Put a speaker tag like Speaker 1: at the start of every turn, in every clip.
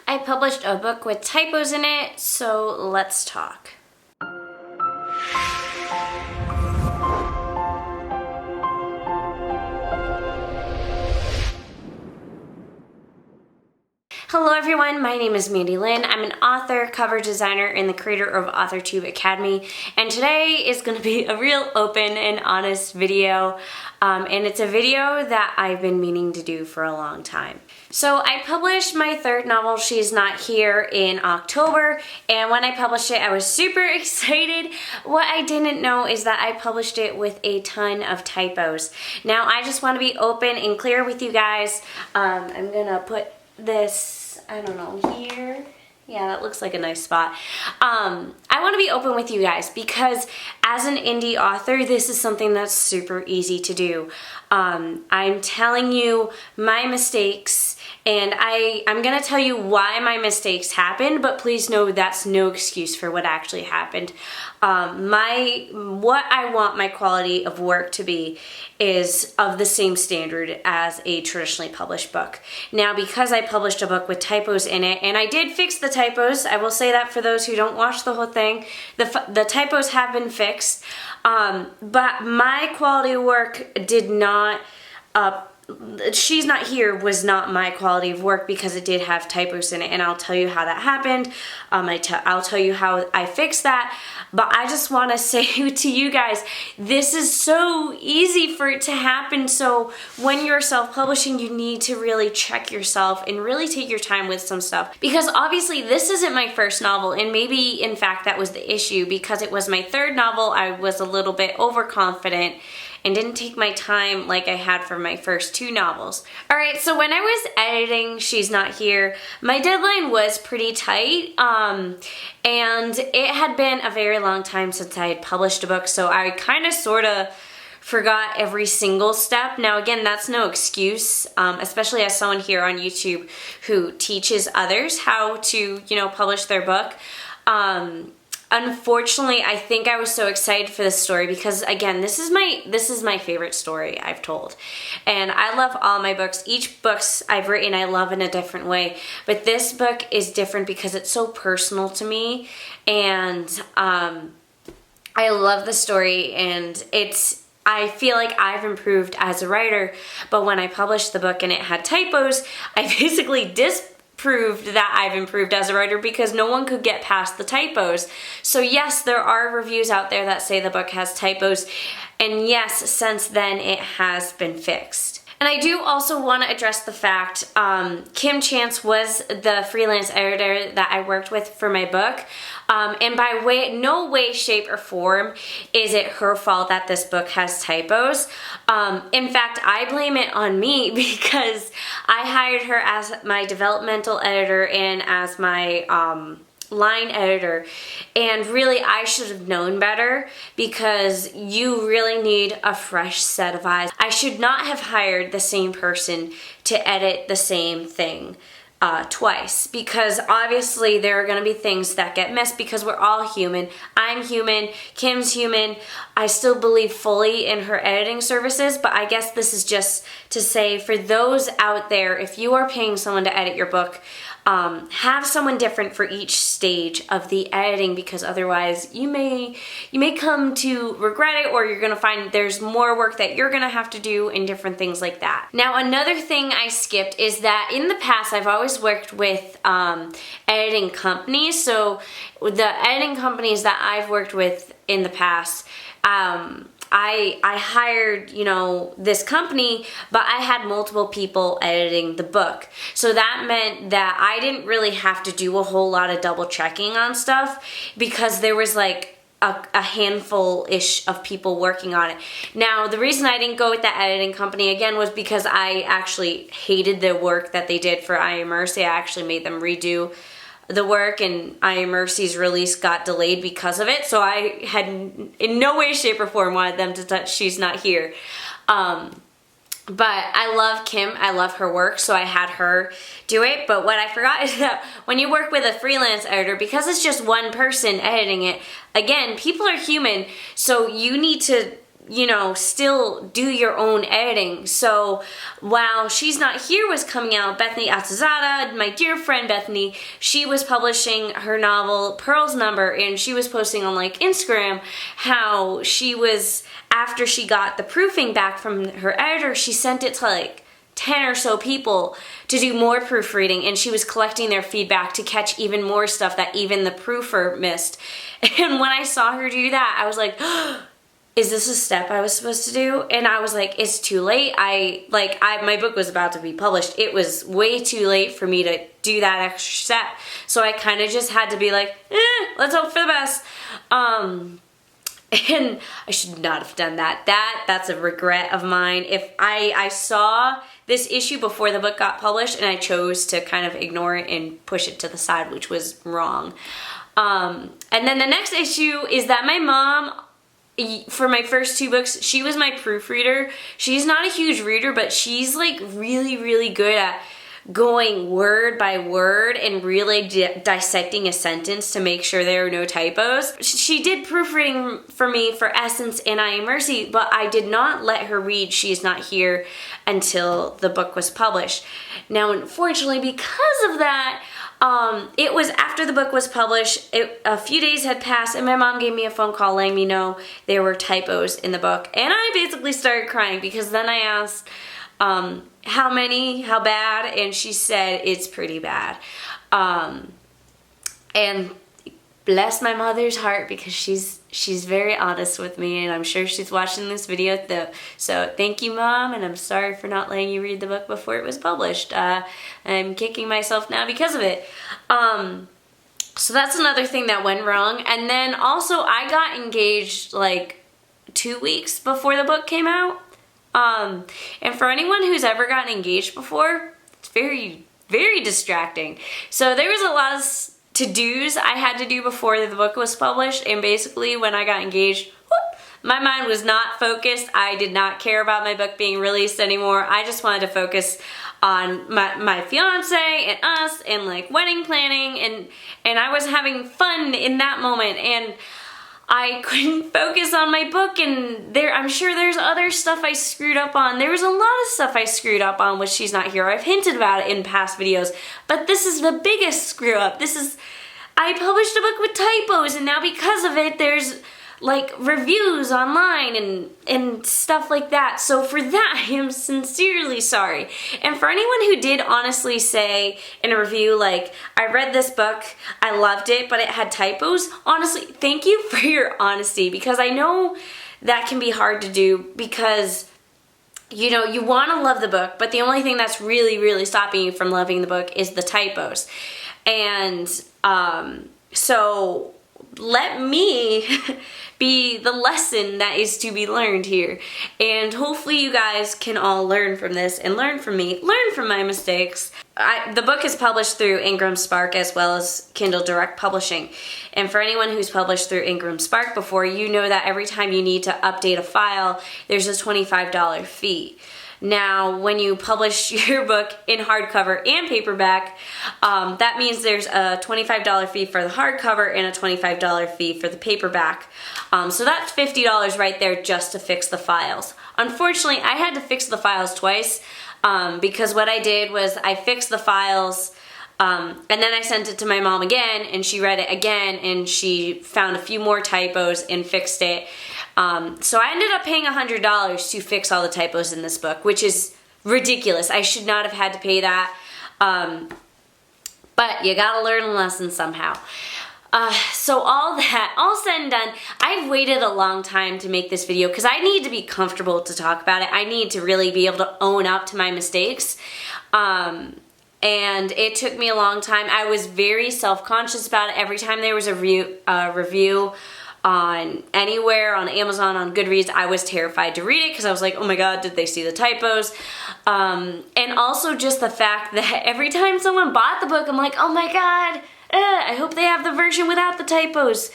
Speaker 1: I published a book with typos in it, so let's talk. Hello everyone, my name is Mandi Lynn. I'm an author, cover designer, and the creator of AuthorTube Academy. And today is going to be a real open and honest video. And it's a video that I've been meaning to do for a long time. So I published my third novel, She's Not Here, in October. And when I published it, I was super excited. What I didn't know is that I published it with a ton of typos. Now I just want to be open and clear with you guys. I'm going to put this, I don't know, here. Yeah, that looks like a nice spot. I want to be open with you guys because as an indie author, this is something that's super easy to do. I'm telling you my mistakes, and I'm going to tell you why my mistakes happened, but please know that's no excuse for what actually happened. What I want my quality of work to be is of the same standard as a traditionally published book. Now, because I published a book with typos in it, and I did fix the typos, I will say that for those who don't watch the whole thing, the typos have been fixed, but my quality of work did not, She's Not Here was not my quality of work because it did have typos in it, and I'll tell you how that happened. I'll tell you how I fixed that, but I just want to say to you guys, this is so easy for it to happen, so when you're self-publishing, you need to really check yourself and really take your time with some stuff, because obviously this isn't my first novel, and maybe in fact that was the issue. Because it was my third novel, I was a little bit overconfident and didn't take my time like I had for my first two novels. Alright, so when I was editing She's Not Here, my deadline was pretty tight, and it had been a very long time since I had published a book, so I kind of sort of forgot every single step. Now again, that's no excuse, especially as someone here on YouTube who teaches others how to, publish their book. Unfortunately, I think I was so excited for this story because, again, this is my favorite story I've told. And I love all my books. Each books I've written I love in a different way. But this book is different because it's so personal to me. And I love the story, and I feel like I've improved as a writer. But when I published the book and it had typos, I basically disproved that I've improved as a writer because no one could get past the typos. So yes, there are reviews out there that say the book has typos, and yes, since then it has been fixed. And I do also want to address the fact Kim Chance was the freelance editor that I worked with for my book, and by no way, shape, or form is it her fault that this book has typos. In fact, I blame it on me because I hired her as my developmental editor and as my line editor, and really I should have known better because you really need a fresh set of eyes. I should not have hired the same person to edit the same thing twice, because obviously there are going to be things that get missed because we're all human. I'm human, Kim's human. I still believe fully in her editing services, but I guess this is just to say for those out there, if you are paying someone to edit your book, have someone different for each stage of the editing, because otherwise you may come to regret it, or you're gonna find there's more work that you're gonna have to do and different things like that. Now, another thing I skipped is that in the past I've always worked with editing companies. So the editing companies that I've worked with in the past, I hired, this company, but I had multiple people editing the book. So that meant that I didn't really have to do a whole lot of double checking on stuff because there was like a handful-ish of people working on it. Now, the reason I didn't go with that editing company, again, was because I actually hated the work that they did for I Am Mercy. I actually made them redo the work, and I Am Mercy's release got delayed because of it, so I had in no way, shape, or form wanted them to touch She's Not Here. But I love Kim, I love her work, so I had her do it. But what I forgot is that when you work with a freelance editor, because it's just one person editing it, again, people are human, so you need to you know, still do your own editing. So while She's Not Here was coming out, Bethany Atazada, my dear friend Bethany, she was publishing her novel Pearl's Number, and she was posting on like Instagram how she was, after she got the proofing back from her editor, she sent it to like 10 or so people to do more proofreading, and she was collecting their feedback to catch even more stuff that even the proofer missed. And when I saw her do that, I was like, is this a step I was supposed to do? And I was like, it's too late. My book was about to be published. It was way too late for me to do that extra step. So I kind of just had to be like, let's hope for the best. And I should not have done that. That's a regret of mine. If I saw this issue before the book got published, and I chose to kind of ignore it and push it to the side, which was wrong. And then the next issue is that my mom, for my first 2 books, she was my proofreader. She's not a huge reader, but she's like really, really good at going word by word and really dissecting a sentence to make sure there are no typos. She did proofreading for me for Essence and I Am Mercy, but I did not let her read She's Not Here until the book was published. Now, unfortunately, because of that, it was after the book was published, a few days had passed, and my mom gave me a phone call letting me know there were typos in the book. And I basically started crying, because then I asked, how many, how bad, and she said it's pretty bad. And bless my mother's heart, because she's very honest with me, and I'm sure she's watching this video though. So thank you, Mom, and I'm sorry for not letting you read the book before it was published. I'm kicking myself now because of it. So that's another thing that went wrong. And then also I got engaged like 2 weeks before the book came out. And for anyone who's ever gotten engaged before, it's very, very distracting. So there was a lot of to-dos I had to do before the book was published, and basically when I got engaged, whoop, my mind was not focused. I did not care about my book being released anymore. I just wanted to focus on my fiance and us and like wedding planning, and I was having fun in that moment, and I couldn't focus on my book, and I'm sure there's other stuff I screwed up on. There was a lot of stuff I screwed up on with She's Not Here. I've hinted about it in past videos, but this is the biggest screw up. I published a book with typos, and now because of it, there's like reviews online and stuff like that. So for that, I am sincerely sorry. And for anyone who did honestly say in a review, like, I read this book, I loved it, but it had typos, honestly, thank you for your honesty, because I know that can be hard to do, because you know, you want to love the book, but the only thing that's really, really stopping you from loving the book is the typos. And so let me be the lesson that is to be learned here. And hopefully you guys can all learn from this and learn from me, learn from my mistakes. The book is published through Ingram Spark as well as Kindle Direct Publishing. And for anyone who's published through Ingram Spark before, you know that every time you need to update a file, there's a $25 fee. Now, when you publish your book in hardcover and paperback, that means there's a $25 fee for the hardcover and a $25 fee for the paperback. So that's $50 right there just to fix the files. Unfortunately, I had to fix the files twice because what I did was I fixed the files and then I sent it to my mom again, and she read it again, and she found a few more typos and fixed it. So I ended up paying $100 to fix all the typos in this book, which is ridiculous. I should not have had to pay that. But you gotta learn a lesson somehow. So all said and done, I've waited a long time to make this video because I need to be comfortable to talk about it. I need to really be able to own up to my mistakes. And it took me a long time. I was very self-conscious about it. Every time there was a review on anywhere, on Amazon, on Goodreads, I was terrified to read it because I was like, oh my god, did they see the typos? And also just the fact that every time someone bought the book, I'm like, oh my god, I hope they have the version without the typos.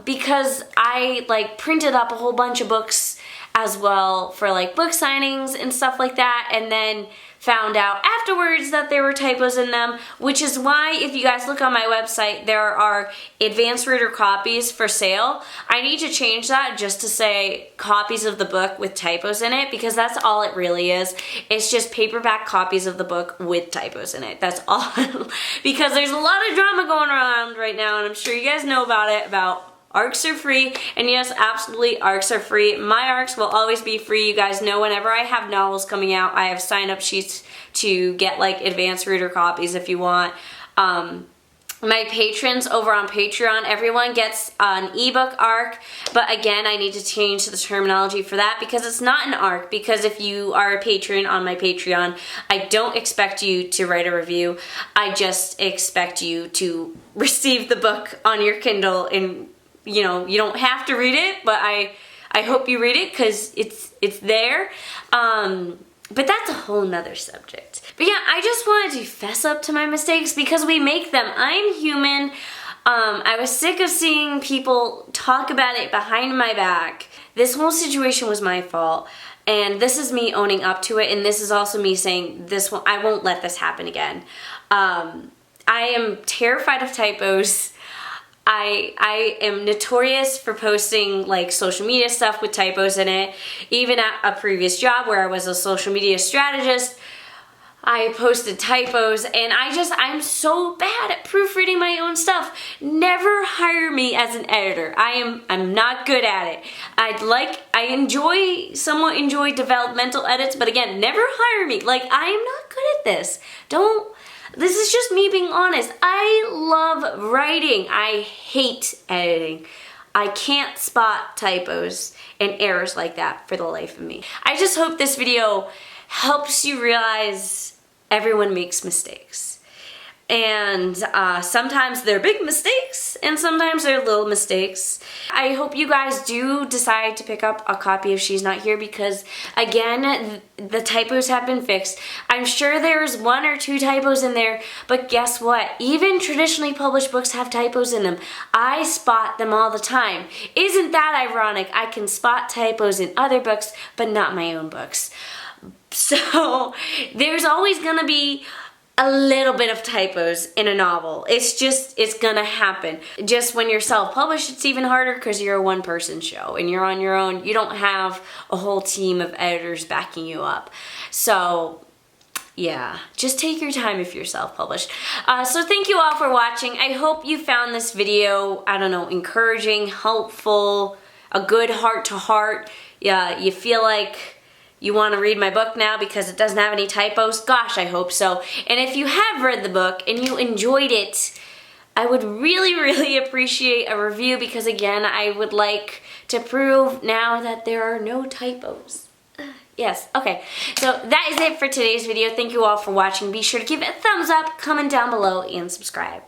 Speaker 1: Because I like printed up a whole bunch of books as well for like book signings and stuff like that, and then found out afterwards that there were typos in them, which is why if you guys look on my website, there are advanced reader copies for sale. I need to change that just to say copies of the book with typos in it, because that's all it really is. It's just paperback copies of the book with typos in it. That's all. Because there's a lot of drama going around right now, and I'm sure you guys know about it, about ARCs are free, and yes, absolutely, ARCs are free. My ARCs will always be free. You guys know whenever I have novels coming out, I have sign-up sheets to get like advanced reader copies if you want. My patrons over on Patreon, everyone gets an ebook ARC, but again, I need to change the terminology for that because it's not an ARC, because if you are a patron on my Patreon, I don't expect you to write a review. I just expect you to receive the book on your Kindle, and you know, you don't have to read it, but I hope you read it because it's there. But that's a whole nother subject. But yeah, I just wanted to fess up to my mistakes because we make them. I'm human. I was sick of seeing people talk about it behind my back. This whole situation was my fault. And this is me owning up to it. And this is also me saying, I won't let this happen again. I am terrified of typos. I am notorious for posting like social media stuff with typos in it. Even at a previous job where I was a social media strategist, I posted typos, and I'm so bad at proofreading my own stuff. Never hire me as an editor. I'm not good at it. I somewhat enjoy developmental edits, but again, never hire me. Like, I am not good at this. This is just me being honest. I love writing. I hate editing. I can't spot typos and errors like that for the life of me. I just hope this video helps you realize everyone makes mistakes. And sometimes they're big mistakes, and sometimes they're little mistakes. I hope you guys do decide to pick up a copy if she's not here, because again, the typos have been fixed. I'm sure there's 1 or 2 typos in there, but guess what? Even traditionally published books have typos in them. I spot them all the time. Isn't that ironic? I can spot typos in other books, but not my own books. So there's always gonna be a little bit of typos in a novel. It's gonna happen. Just when you're self-published, it's even harder because you're a one-person show and you're on your own. You don't have a whole team of editors backing you up. So yeah, just take your time if you're self-published. So thank you all for watching. I hope you found this video, I don't know, encouraging, helpful, a good heart-to-heart. Yeah, you feel like you want to read my book now because it doesn't have any typos? Gosh, I hope so. And if you have read the book and you enjoyed it, I would really, really appreciate a review, because again, I would like to prove now that there are no typos. Yes, okay. So that is it for today's video. Thank you all for watching. Be sure to give it a thumbs up, comment down below, and subscribe.